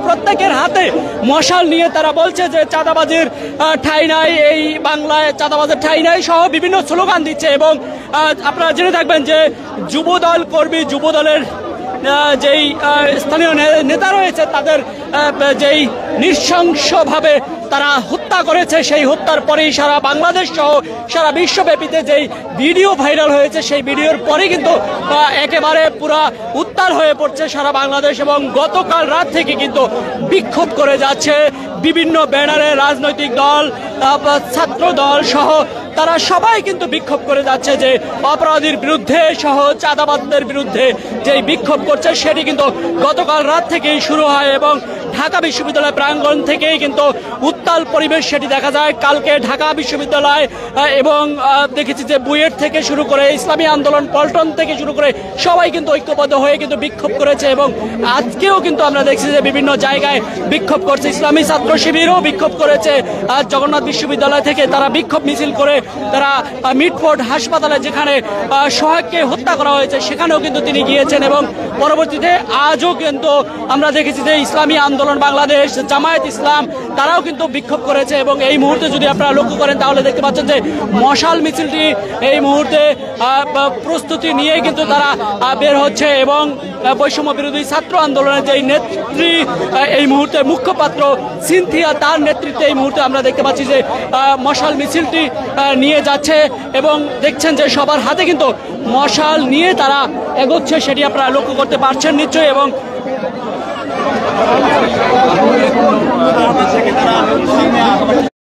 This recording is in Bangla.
প্রত্যেকের হাতে মশাল নিয়ে তারা বলছে যে চাঁদাবাজির ঠাঁই নাই, এই বাংলায় চাঁদাবাজের ঠাঁই নাই সহ বিভিন্ন স্লোগান দিচ্ছে। এবং আপনারা জেনে থাকবেন যে যুবদল কর্মী, যুবদলের যেই স্থানীয় নেতা রয়েছে তাদের যেই নৃশংসভাবে তারা হত্যা করেছে, সেই হত্যার পরেই সারা বাংলাদেশ সহ সারা বিশ্বব্যাপীতে যেই ভিডিও ভাইরাল হয়েছে সেই ভিডিওর পরে কিন্তু একেবারে পুরা উত্তাল হয়ে পড়ছে সারা বাংলাদেশ। এবং গতকাল রাত থেকে কিন্তু বিক্ষোভ করে যাচ্ছে বিভিন্ন ব্যানারে রাজনৈতিক দল, ছাত্র দল সহ তারা সবাই কিন্তু বিক্ষোভ করে যাচ্ছে যে অপরাধীর বিরুদ্ধে সহ চাঁদাবাজদের বিরুদ্ধে যেই বিক্ষোভ করছে সেটি কিন্তু গতকাল রাত থেকেই শুরু হয় এবং ঢাকা বিশ্ববিদ্যালয় প্রাঙ্গণ থেকেই কিন্তু উত্তাল পরিবেশ সেটি দেখা যায়। কালকে ঢাকা বিশ্ববিদ্যালয় এবং দেখেছি যে বুয়েট থেকে শুরু করে ইসলামী আন্দোলন পল্টন থেকে শুরু করে সবাই কিন্তু ঐক্যবদ্ধ হয়ে কিন্তু বিক্ষোভ করেছে এবং আজকেও কিন্তু আমরা দেখছি যে বিভিন্ন জায়গায় বিক্ষোভ করছে। ইসলামী ছাত্র শিবিরও বিক্ষোভ করেছে জগন্নাথ বিশ্ববিদ্যালয় থেকে, তারা বিক্ষোভ মিছিল করে তারা মিটফোর্ড হাসপাতালে যেখানে সোহাগকে হত্যা করা হয়েছে সেখানেও কিন্তু তিনি গিয়েছেন। এবং পরবর্তীতে আজও কিন্তু আমরা দেখেছি যে ইসলামী আন্দোলন বাংলাদেশ, জামায়াত ইসলাম তারাও কিন্তু বিক্ষোভ করেছে। এবং এই মুহূর্তে যদি আপনারা লক্ষ্য করেন তাহলে দেখতে পাচ্ছেন যে মশাল মিছিলটি এই মুহূর্তে প্রস্তুতি নিয়ে কিন্তু তারা বের হচ্ছে এবং বৈষম্য বিরোধী ছাত্র আন্দোলনের যেই নেত্রী এই মুহূর্তে মুখপাত্র সিনথিয়া, তার নেতৃত্বে এই মুহূর্তে আমরা দেখতে পাচ্ছি যে মশাল মিছিলটি নিয়ে যাচ্ছে এবং দেখছেন যে সবার হাতে কিন্তু মশাল নিয়ে তারা এগোচ্ছে, সেটি আপনারা লক্ষ্য করতে পারছেন নিশ্চয়ই। এবং